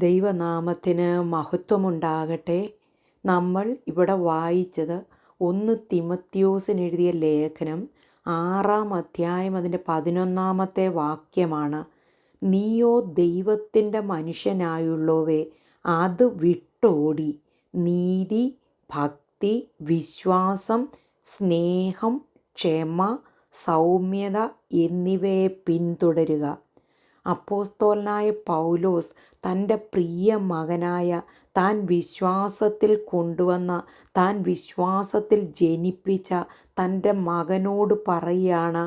ദൈവനാമത്തിന് മഹത്വമുണ്ടാകട്ടെ. നമ്മൾ ഇവിടെ വായിച്ചത് 1 തിമോഥെയോസിന് എഴുതിയ ലേഖനം 6-ാം അധ്യായം അതിൻ്റെ 11-ാമത്തെ വാക്യമാണ്. നീയോ ദൈവത്തിൻ്റെ മനുഷ്യനായുള്ളവേ, അത് വിട്ടോടി നീതി, ഭക്തി, വിശ്വാസം, സ്നേഹം, ക്ഷമ, സൗമ്യത എന്നിവയെ പിന്തുടരുക. അപ്പോസ്തലനായ പൗലോസ് തൻ്റെ പ്രിയ മകനായ താൻ വിശ്വാസത്തിൽ കൊണ്ടുവന്ന, താൻ വിശ്വാസത്തിൽ ജനിപ്പിച്ച തൻ്റെ മകനോട് പറയുകയാണ്,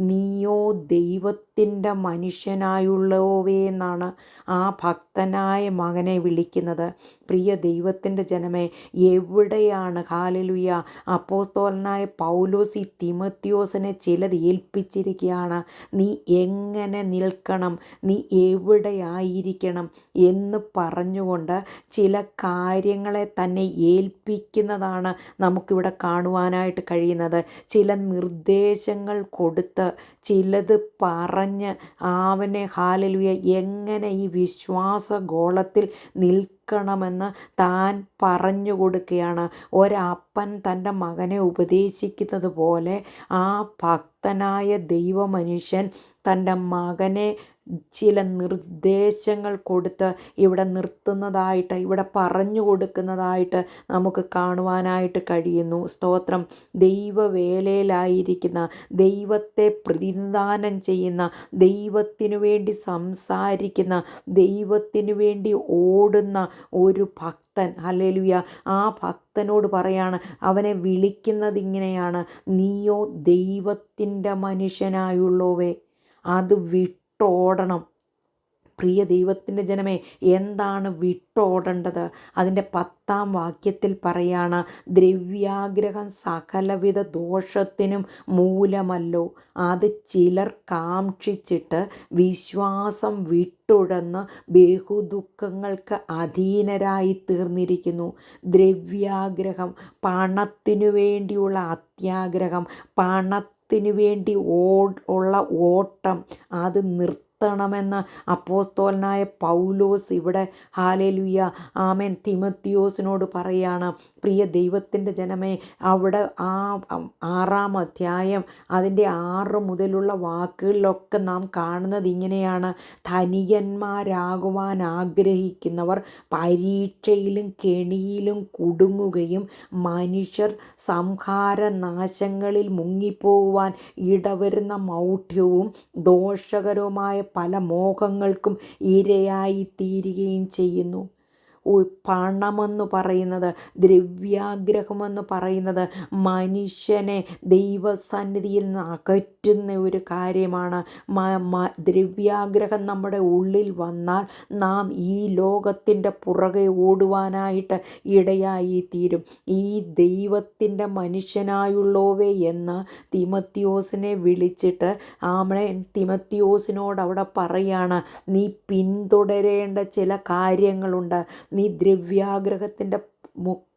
നീയോ ദൈവത്തിൻ്റെ മനുഷ്യനായുള്ളവേ എന്നാണ് ആ ഭക്തനായ മകനെ വിളിക്കുന്നത്. പ്രിയ ദൈവത്തിൻ്റെ ജനമേ, എവിടെയാണ് ഹല്ലേലൂയ അപ്പോസ്തലനായ പൗലോസ് ഈ തിമോഥെയോസിനെ ചിലത് ഏൽപ്പിച്ചിരിക്കുകയാണ്. നീ എങ്ങനെ നിൽക്കണം, നീ എവിടെയായിരിക്കണം എന്ന് പറഞ്ഞുകൊണ്ട് ചില കാര്യങ്ങളെ തന്നെ ഏൽപ്പിക്കുന്നതാണ് നമുക്കിവിടെ കാണുവാനായിട്ട് കഴിയുന്നത്. ചില നിർദ്ദേശങ്ങൾ കൊടുത്ത് ചിലത് പറഞ്ഞ് അവനെ ഹല്ലേലൂയ എങ്ങനെ ഈ വിശ്വാസഗോളത്തിൽ നിൽക്കണമെന്ന് താൻ പറഞ്ഞു കൊടുക്കുകയാണ്. ഒരപ്പൻ തൻ്റെ മകനെ ഉപദേശിക്കുന്നത് പോലെ ആ ഭക്തനായ ദൈവമനുഷ്യൻ തൻ്റെ മകനെ ചില നിർദ്ദേശങ്ങൾ കൊടുത്ത് ഇവിടെ നിർത്തുന്നതായിട്ട്, ഇവിടെ പറഞ്ഞു കൊടുക്കുന്നതായിട്ട് നമുക്ക് കാണുവാനായിട്ട് കഴിയുന്നു. സ്തോത്രം. ദൈവവേലയിലായിരിക്കുന്ന, ദൈവത്തെ പ്രതിനിധാനം ചെയ്യുന്ന, ദൈവത്തിനു വേണ്ടി സംസാരിക്കുന്ന, ദൈവത്തിനു വേണ്ടി ഓടുന്ന ഒരു ഭക്തൻ, ഹല്ലേലൂയ, ആ ഭക്തനോട് പറയാണ്, അവനെ വിളിക്കുന്നത് ഇങ്ങനെയാണ്, നീയോ ദൈവത്തിൻ്റെ മനുഷ്യനായുള്ളവേ, അത് വിട്ടോടണം. പ്രിയ ദൈവത്തിൻ്റെ ജനമേ, എന്താണ് വിട്ടോടേണ്ടത്? അതിൻ്റെ 10-ാം വാക്യത്തിൽ പറയാണ്, ദ്രവ്യാഗ്രഹം സകലവിധ ദോഷത്തിനും മൂലമല്ലോ, അത് ചിലർ കാക്ഷിച്ചിട്ട് വിശ്വാസം വിട്ടുഴന്ന് ബഹുദുഃഖങ്ങൾക്ക് അധീനരായി തീർന്നിരിക്കുന്നു. ദ്രവ്യാഗ്രഹം, പണത്തിനു വേണ്ടിയുള്ള അത്യാഗ്രഹം, പണത്തിനു വേണ്ടി ഉള്ള ഓട്ടം, അത് നിർത്തണമെന്ന് അപ്പോസ്തലനായ പൗലോസ് ഇവിടെ ഹല്ലേലൂയ ആമേൻ തിമോഥെയോസിനോട് പറയാണ്. പ്രിയ ദൈവത്തിൻ്റെ ജനമേ, അവിടെ ആ 6-ാം അധ്യായം അതിൻ്റെ 6 മുതലുള്ള വാക്കുകളിലൊക്കെ നാം കാണുന്നത് ഇങ്ങനെയാണ്, ധനികന്മാരാകുവാൻ ആഗ്രഹിക്കുന്നവർ പരീക്ഷയിലും കെണിയിലും കുടുങ്ങുകയും മനുഷ്യർ സംഹാരനാശങ്ങളിൽ മുങ്ങിപ്പോകുവാൻ ഇടവരുന്ന മൗഢ്യവും ദോഷകരവുമായ പല മോഹങ്ങൾക്കും ഇരയായി തീരുകയും ചെയ്യുന്നു. പണമെന്ന് പറയുന്നത്, ദ്രവ്യാഗ്രഹമെന്ന് പറയുന്നത് മനുഷ്യനെ ദൈവസന്നിധിയിൽ നിന്ന് അകറ്റുന്ന ഒരു കാര്യമാണ്. ദ്രവ്യാഗ്രഹം നമ്മുടെ ഉള്ളിൽ വന്നാൽ നാം ഈ ലോകത്തിൻ്റെ പുറകെ ഓടുവാനായിട്ട് ഇടയായി തീരും. ഈ ദൈവത്തിൻ്റെ മനുഷ്യനായുള്ളവേ എന്ന് തിമോഥെയോസിനെ വിളിച്ചിട്ട് തിമോഥെയോസിനോട് അവിടെ പറയാണ്, നീ പിന്തുടരേണ്ട ചില കാര്യങ്ങളുണ്ട്. നീ ദ്രവ്യാഗ്രഹത്തിൻ്റെ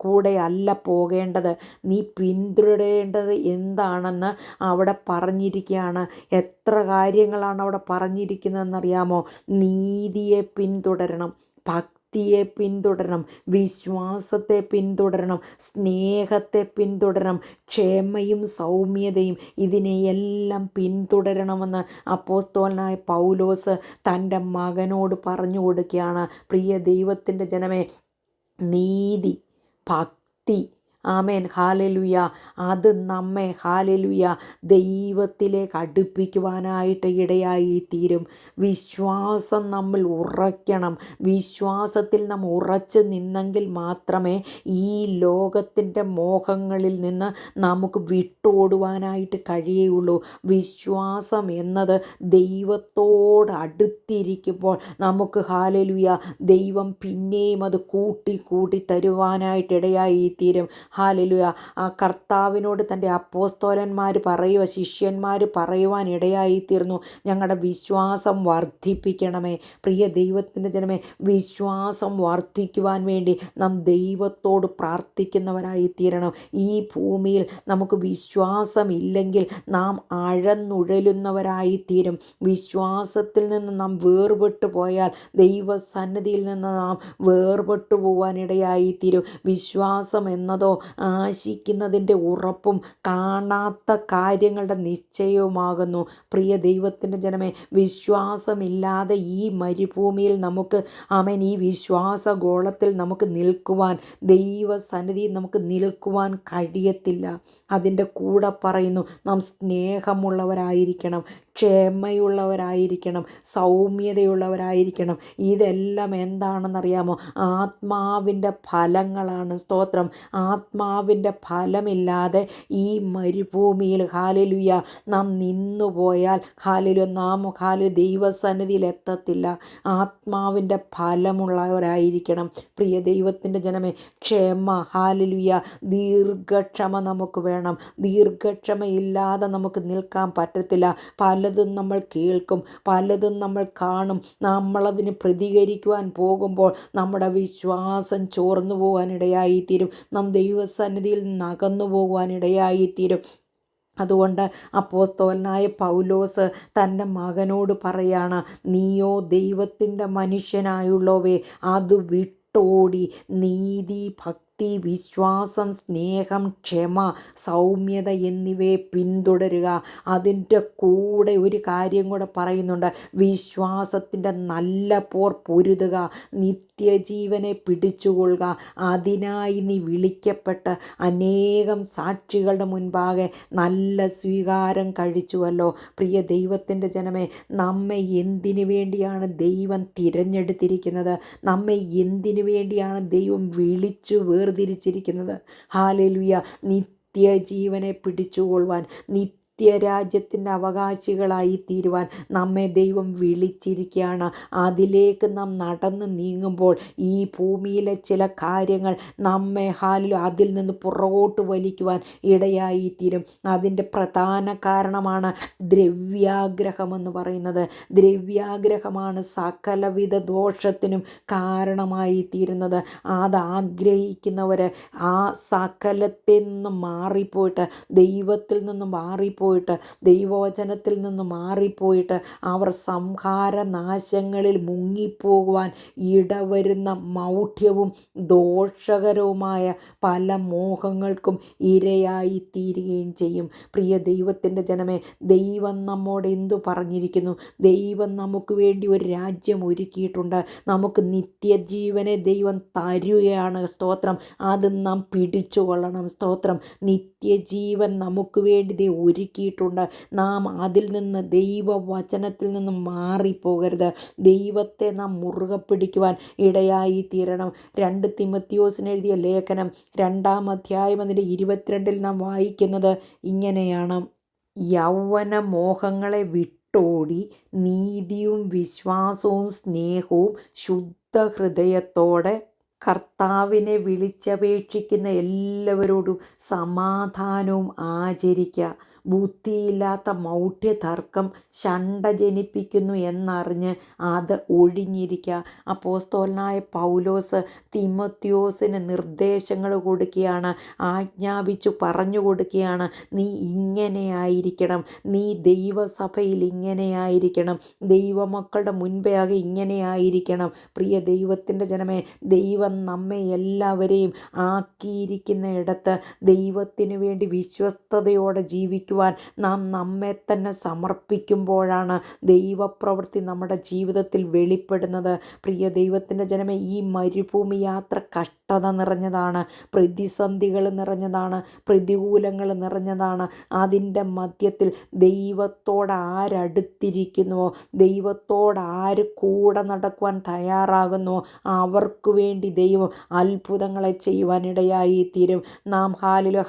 കൂടെ അല്ല പോകേണ്ടത്, നീ പിന്തുടരേണ്ടത് എന്താണെന്ന് അവിടെ പറഞ്ഞിരിക്കുകയാണ്. എത്ര കാര്യങ്ങളാണ് അവിടെ പറഞ്ഞിരിക്കുന്നതെന്നറിയാമോ? നീതിയെ പിന്തുടരണം, ഭക്തിയെ പിന്തുടരണം, വിശ്വാസത്തെ പിന്തുടരണം, സ്നേഹത്തെ പിന്തുടരണം, ക്ഷമയും സൗമ്യതയും, ഇതിനെയെല്ലാം പിന്തുടരണമെന്ന് അപ്പോസ്തലനായ പൗലോസ് തൻ്റെ മകനോട് പറഞ്ഞു കൊടുക്കുകയാണ്. പ്രിയ ദൈവത്തിൻ്റെ ജനമേ, നീതി, ഭക്തി, ആമേൻ ഹല്ലേലൂയ, അത് നമ്മെ ഹല്ലേലൂയ ദൈവത്തിലേക്ക് അടുപ്പിക്കുവാനായിട്ട് ഇടയായി തീരും. വിശ്വാസം നമ്മൾ ഉറയ്ക്കണം. വിശ്വാസത്തിൽ നാം ഉറച്ചു നിന്നെങ്കിൽ മാത്രമേ ഈ ലോകത്തിൻ്റെ മോഹങ്ങളിൽ നിന്ന് നമുക്ക് വിട്ടോടുവാനായിട്ട് കഴിയുള്ളൂ. വിശ്വാസം എന്നത് ദൈവത്തോട് അടുത്തിരിക്കുമ്പോൾ നമുക്ക് ഹല്ലേലൂയ ദൈവം പിന്നെയും അത് കൂട്ടി തരുവാനായിട്ട് ഇടയായി തീരും. ഹാലലുയ ആ കർത്താവിനോട് തൻ്റെ അപ്പോസ്തോലന്മാർ പറയുക, ശിഷ്യന്മാർ പറയുവാൻ ഇടയായിത്തീർന്നു, ഞങ്ങളുടെ വിശ്വാസം വർദ്ധിപ്പിക്കണമേ. പ്രിയ ദൈവത്തിൻ്റെ ജനമേ, വിശ്വാസം വർദ്ധിക്കുവാൻ വേണ്ടി നാം ദൈവത്തോട് പ്രാർത്ഥിക്കുന്നവരായി തീരണം. ഈ ഭൂമിയിൽ നമുക്ക് വിശ്വാസമില്ലെങ്കിൽ നാം ആഴന്നുഴലുന്നവരായി തീരും. വിശ്വാസത്തിൽ നിന്ന് നാം വേർപെട്ടു പോയാൽ ദൈവസന്നിധിയിൽ നിന്ന് നാം വേർപെട്ടു പോകാനിടയായി തീരും. വിശ്വാസം എന്നതോ ആശിക്കുന്നതിൻ്റെ ഉറപ്പും കാണാത്ത കാര്യങ്ങളുടെ നിശ്ചയവുമാകുന്നു. പ്രിയ ദൈവത്തിൻ്റെ ജനമേ, വിശ്വാസമില്ലാതെ ഈ മരുഭൂമിയിൽ നമുക്ക് ഈ വിശ്വാസഗോളത്തിൽ നമുക്ക് നിൽക്കുവാൻ, ദൈവസന്നിധിയിൽ നമുക്ക് നിൽക്കുവാൻ കഴിയത്തില്ല. അതിൻ്റെ കൂടെ പറയുന്നു, നാം സ്നേഹമുള്ളവരായിരിക്കണം, ക്ഷമയുള്ളവരായിരിക്കണം, സൗമ്യതയുള്ളവരായിരിക്കണം. ഇതെല്ലാം എന്താണെന്നറിയാമോ? ആത്മാവിൻ്റെ ഫലങ്ങളാണ്. സ്തോത്രം. ആത്മാവിൻ്റെ ഫലമില്ലാതെ ഈ മരുഭൂമിയിൽ ഹാലലുയ നാം നിന്നുപോയാൽ നാം ദൈവസന്നിധിയിൽ എത്തത്തില്ല. ആത്മാവിൻ്റെ ഫലമുള്ളവരായിരിക്കണം. പ്രിയ ദൈവത്തിൻ്റെ ജനമേ, ക്ഷമ, ഹാലലുയ, ദീർഘക്ഷമ നമുക്ക് വേണം. ദീർഘക്ഷമയില്ലാതെ നമുക്ക് നിൽക്കാൻ പറ്റത്തില്ല. പലതും നമ്മൾ കേൾക്കും, പലതും നമ്മൾ കാണും. നമ്മളതിന് പ്രതികരിക്കുവാൻ പോകുമ്പോൾ നമ്മുടെ വിശ്വാസം ചോർന്നു പോകാനിടയായിത്തീരും. നാം ദൈവസന്നിധിയിൽ നിന്ന് അകന്നു പോകുവാനിടയായിത്തീരും. അതുകൊണ്ട് അപ്പോസ്തലനായ പൗലോസ് തൻ്റെ മകനോട് പറയാണ്, നീയോ ദൈവത്തിൻ്റെ മനുഷ്യനായുള്ളവേ, അത് വിട്ടോടി നീതി, ഭക്തി, വിശ്വാസം, സ്നേഹം, ക്ഷമ, സൗമ്യത എന്നിവയെ പിന്തുടരുക. അതിൻ്റെ കൂടെ ഒരു കാര്യം കൂടെ പറയുന്നുണ്ട്, വിശ്വാസത്തിൻ്റെ നല്ല പോർ പൊരുതുക, നിത്യജീവനെ പിടിച്ചുകൊള്ളുക. അതിനായി നീ വിളിക്കപ്പെട്ട് അനേകം സാക്ഷികളുടെ മുൻപാകെ നല്ല സ്വീകാരം കഴിച്ചുവല്ലോ. പ്രിയ ദൈവത്തിൻ്റെ ജനമേ, നമ്മെ എന്തിനു വേണ്ടിയാണ് ദൈവം തിരഞ്ഞെടുത്തിരിക്കുന്നത്? നമ്മെ എന്തിനു വേണ്ടിയാണ് ദൈവം വിളിച്ചു വേർതിരിച്ചിരിക്കുന്നത്? ഹാലലുയ, നിത്യജീവനെ പിടിച്ചുകൊള്ളുവാൻ, നിത്യരാജ്യത്തിൻ്റെ അവകാശികളായി തീരുവാൻ നമ്മെ ദൈവം വിളിച്ചിരിക്കുകയാണ്. അതിലേക്ക് നാം നടന്ന് നീങ്ങുമ്പോൾ ഈ ഭൂമിയിലെ ചില കാര്യങ്ങൾ നമ്മെ അതിൽ നിന്ന് പുറകോട്ട് വലിക്കുവാൻ ഇടയായിത്തീരും. അതിൻ്റെ പ്രധാന കാരണമാണ് ദ്രവ്യാഗ്രഹമെന്ന് പറയുന്നത്. ദ്രവ്യാഗ്രഹമാണ് സകലവിധ ദോഷത്തിനും കാരണമായി തീരുന്നത്. അതാഗ്രഹിക്കുന്നവർ ആ സകലത്തിൽ നിന്ന് മാറിപ്പോയിട്ട്, ദൈവത്തിൽ നിന്ന് മാറിപ്പോയിട്ട്, ദൈവവചനത്തിൽ നിന്ന് മാറിപ്പോയിട്ട് അവർ സംഹാരനാശങ്ങളിൽ മുങ്ങിപ്പോകുവാൻ ഇടവരുന്ന മൗഢ്യവും ദോഷകരവുമായ പല മോഹങ്ങൾക്കും ഇരയായി തീരുകയും ചെയ്യും. പ്രിയ ദൈവത്തിൻ്റെ ജനമേ, ദൈവം നമ്മോട് എന്തു പറഞ്ഞിരിക്കുന്നു? ദൈവം നമുക്ക് വേണ്ടി ഒരു രാജ്യം ഒരുക്കിയിട്ടുണ്ട്. നമുക്ക് നിത്യജീവനെ ദൈവം തരുകയാണ്. സ്തോത്രം. അത് നാം പിടിച്ചുകൊള്ളണം. സ്തോത്രം. നിത്യജീവൻ നമുക്ക് വേണ്ടി ഒരുക്കിയിട്ടുണ്ട്. നാം അതിൽ നിന്ന്, ദൈവവചനത്തിൽ നിന്ന് മാറിപ്പോകരുത്. ദൈവത്തെ നാം മുറുകെ പിടിക്കുവാൻ ഇടയായി തീരണം. 2 തിമോഥെയോസിന് എഴുതിയ ലേഖനം 2-ാം അധ്യായം അതിൻ്റെ 22 നാം വായിക്കുന്നത് ഇങ്ങനെയാണ്, യൗവന മോഹങ്ങളെ വിട്ടോടി നീതിയും വിശ്വാസവും സ്നേഹവും ശുദ്ധ ഹൃദയത്തോടെ കർത്താവിനെ വിളിച്ചപേക്ഷിക്കുന്ന എല്ലാവരോടും സമാധാനവും ആചരിക്കുക. ബുദ്ധിയില്ലാത്ത മൗഢ്യതർക്കം ശണ്ട ജനിപ്പിക്കുന്നു എന്നറിഞ്ഞ് അത് ഒഴിഞ്ഞിരിക്കുക. അപ്പോസ്തലനായ പൗലോസ് തിമോഥെയോസിന് നിർദ്ദേശങ്ങൾ കൊടുക്കുകയാണ്, ആജ്ഞാപിച്ചു പറഞ്ഞു കൊടുക്കുകയാണ്. നീ ഇങ്ങനെയായിരിക്കണം, നീ ദൈവസഭയിൽ ഇങ്ങനെയായിരിക്കണം, ദൈവമക്കളുടെ മുൻപാകെ ഇങ്ങനെയായിരിക്കണം. പ്രിയ ദൈവത്തിൻ്റെ ജനമേ, ദൈവം നമ്മെ എല്ലാവരെയും ആക്കിയിരിക്കുന്ന ഇടത്ത് ദൈവത്തിന് വേണ്ടി വിശ്വസ്തയോടെ ജീവിക്കുവാൻ നാം നമ്മെ തന്നെ സമർപ്പിക്കുമ്പോഴാണ് ദൈവപ്രവൃത്തി നമ്മുടെ ജീവിതത്തിൽ വെളിപ്പെടുന്നത്. പ്രിയ ദൈവത്തിൻ്റെ ജനമേ, ഈ മരുഭൂമി യാത്ര കഷ്ടത നിറഞ്ഞതാണ്, പ്രതിസന്ധികൾ നിറഞ്ഞതാണ്, പ്രതികൂലങ്ങൾ നിറഞ്ഞതാണ്. അതിൻ്റെ മധ്യത്തിൽ ദൈവത്തോട് ആരടുത്തിരിക്കുന്നുവോ, ദൈവത്തോട് ആര് കൂടെ നടക്കുവാൻ തയ്യാറാകുന്നുവോ അവർക്ക് വേണ്ടി ദൈവം അത്ഭുതങ്ങളെ ചെയ്യുവാനിടയായി തീരും. നാം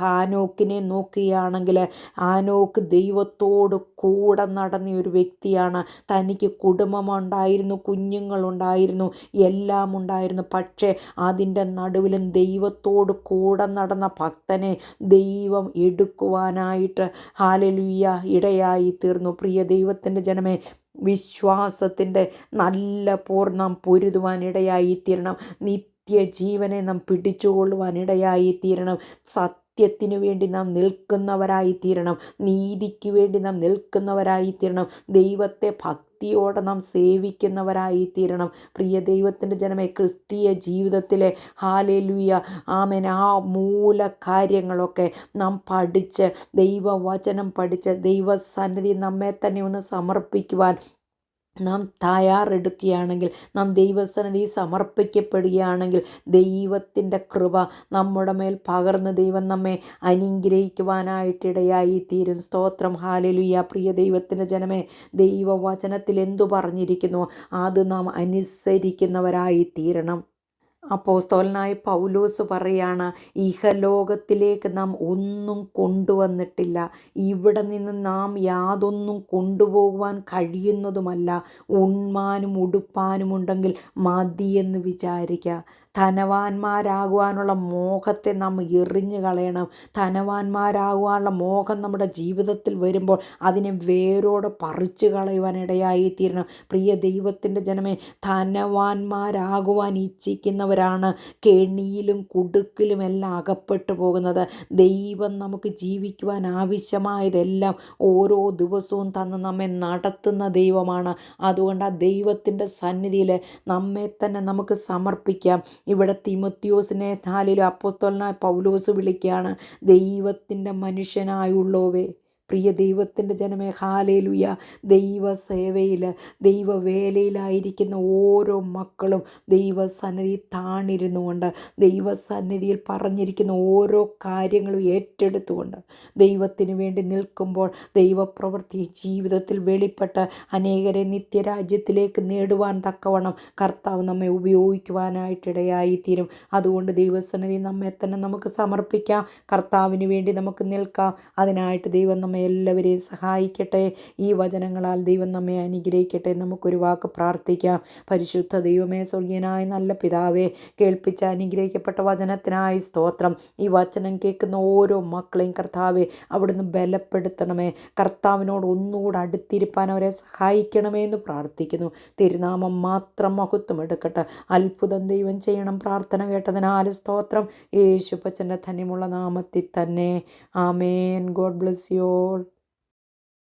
ഹാനോക്കിനെ നോക്കുകയാണെങ്കിൽ ഹാനോക്ക് ദൈവത്തോട് കൂടെ നടന്ന ഒരു വ്യക്തിയാണ്. തനിക്ക് കുടുംബമുണ്ടായിരുന്നു, കുഞ്ഞുങ്ങളുണ്ടായിരുന്നു, എല്ലാം ഉണ്ടായിരുന്നു. പക്ഷേ അതിൻ്റെ നടുവിലും ദൈവത്തോട് കൂടെ നടന്ന ഭക്തനെ ദൈവം എടുക്കുവാനായിട്ട് ഹല്ലേലൂയ ഇടയായി തീർന്നു. പ്രിയ ദൈവത്തിൻ്റെ ജനമേ, വിശ്വാസത്തിൻ്റെ നല്ല പോർ നാം പൊരുതുവാൻ ഇടയായി തീരണം. നിത്യജീവനെ നാം പിടിച്ചുകൊള്ളുവാൻ ഇടയായി തീരണം. സത്യത്തിനു വേണ്ടി നാം നിൽക്കുന്നവരായി തീരണം. നീതിക്ക് വേണ്ടി നാം നിൽക്കുന്നവരായി തീരണം. ദൈവത്തെ ഭക്തിയോടെ നാം സേവിക്കുന്നവരായി തീരണം. പ്രിയ ദൈവത്തിൻ്റെ ജനമേ, ക്രിസ്തീയ ജീവിതത്തിലെ ഹല്ലേലൂയ ആമേൻ ആ മൂല കാര്യങ്ങളൊക്കെ നാം പഠിച്ച്, ദൈവവചനം പഠിച്ച്, ദൈവസന്നിധി നമ്മെ തന്നെ ഒന്ന് സമർപ്പിക്കുവാൻ നാം തയ്യാറെടുക്കുകയാണെങ്കിൽ, നാം ദൈവസന്നിധി സമർപ്പിക്കപ്പെടുകയാണെങ്കിൽ, ദൈവത്തിൻ്റെ കൃപ നമ്മുടെ മേൽ പകർന്ന് ദൈവം നമ്മെ അനുഗ്രഹിക്കുവാനായിട്ടിടയായി തീരും. സ്തോത്രം, ഹല്ലേലൂയ. പ്രിയ ദൈവത്തിൻ്റെ ജനമേ, ദൈവവചനത്തിൽ എന്തു പറഞ്ഞിരിക്കുന്നു അത് നാം അനുസരിക്കുന്നവരായി തീരണം. അപ്പോസ്തലനായ പൗലോസ് പറയാണ്, ഇഹലോകത്തിലേക്ക് നാം ഒന്നും കൊണ്ടുവന്നിട്ടില്ല, ഇവിടെ നിന്ന് നാം യാതൊന്നും കൊണ്ടുപോകുവാൻ കഴിയുന്നതുമല്ല. ഉണ്മാനും ഉടുപ്പാനും ഉണ്ടെങ്കിൽ മതിയെന്ന് വിചാരിക്കുക. ധനവാന്മാരാകുവാനുള്ള മോഹത്തെ നാം എറിഞ്ഞു കളയണം. ധനവാന്മാരാകുവാനുള്ള മോഹം നമ്മുടെ ജീവിതത്തിൽ വരുമ്പോൾ അതിനെ വേരോടെ പറിച്ചു കളയുവാനിടയായി തീരണം. പ്രിയ ദൈവത്തിൻ്റെ ജനമേ, ധനവാന്മാരാകുവാൻ ഇച്ഛിക്കുന്നവരാണ് കെണിയിലും കുടുക്കിലുമെല്ലാം അകപ്പെട്ടു പോകുന്നത്. ദൈവം നമുക്ക് ജീവിക്കുവാൻ ആവശ്യമായതെല്ലാം ഓരോ ദിവസവും തന്ന് നമ്മെ നടത്തുന്ന ദൈവമാണ്. അതുകൊണ്ട് ആ ദൈവത്തിൻ്റെ സന്നിധിയിൽ നമ്മെ തന്നെ നമുക്ക് സമർപ്പിക്കാം. ഇവിടെ തിമോത്തിയോസിനെ അപ്പോസ്തലനായ പൗലോസ് വിളിക്കുകയാണ്, ദൈവത്തിൻ്റെ മനുഷ്യനായുള്ളോവേ. പ്രിയ ദൈവത്തിൻ്റെ ജനമേ, ഹല്ലേലൂയ. ദൈവസേവയിൽ, ദൈവവേലയിലായിരിക്കുന്ന ഓരോ മക്കളും ദൈവസന്നിധി താണിരുന്നുകൊണ്ട്, ദൈവസന്നിധിയിൽ പറഞ്ഞിരിക്കുന്ന ഓരോ കാര്യങ്ങളും ഏറ്റെടുത്തുകൊണ്ട് ദൈവത്തിന് വേണ്ടി നിൽക്കുമ്പോൾ ദൈവപ്രവൃത്തി ജീവിതത്തിൽ വെളിപ്പെട്ട് അനേകരെ നിത്യരാജ്യത്തിലേക്ക് നേടുവാൻ തക്കവണ്ണം കർത്താവ് നമ്മെ ഉപയോഗിക്കുവാനായിട്ടിടയായി തീരും. അതുകൊണ്ട് ദൈവസന്നിധി നമ്മെ തന്നെ നമുക്ക് സമർപ്പിക്കാം. കർത്താവിന് വേണ്ടി നമുക്ക് നിൽക്കാം. അതിനായിട്ട് ദൈവം നമ്മെ എല്ലാവരെയും സഹായിക്കട്ടെ. ഈ വചനങ്ങളാൽ ദൈവം നമ്മെ അനുഗ്രഹിക്കട്ടെ. നമുക്കൊരു വാക്ക് പ്രാർത്ഥിക്കാം. പരിശുദ്ധ ദൈവമേ, സ്വർഗീയനായ നല്ല പിതാവേ, കേൾപ്പിച്ച അനുഗ്രഹിക്കപ്പെട്ട വചനത്തിനായി സ്തോത്രം. ഈ വചനം കേൾക്കുന്ന ഓരോ മക്കളെയും കർത്താവേ അവിടുന്ന് ബലപ്പെടുത്തണമേ. കർത്താവിനോട് ഒന്നുകൂടെ അടുത്തിരിപ്പാൻ അവരെ സഹായിക്കണമേ എന്ന് പ്രാർത്ഥിക്കുന്നു. തിരുനാമം മാത്രം മഹത്വം എടുക്കട്ടെ. അത്ഭുതം ദൈവം ചെയ്യണം. പ്രാർത്ഥന കേട്ടതിനാൽ സ്തോത്രം. യേശുപ്പച്ചൻ്റെ ധന്യമുള്ള നാമത്തിൽ തന്നെ. ആമേൻ. God bless you all.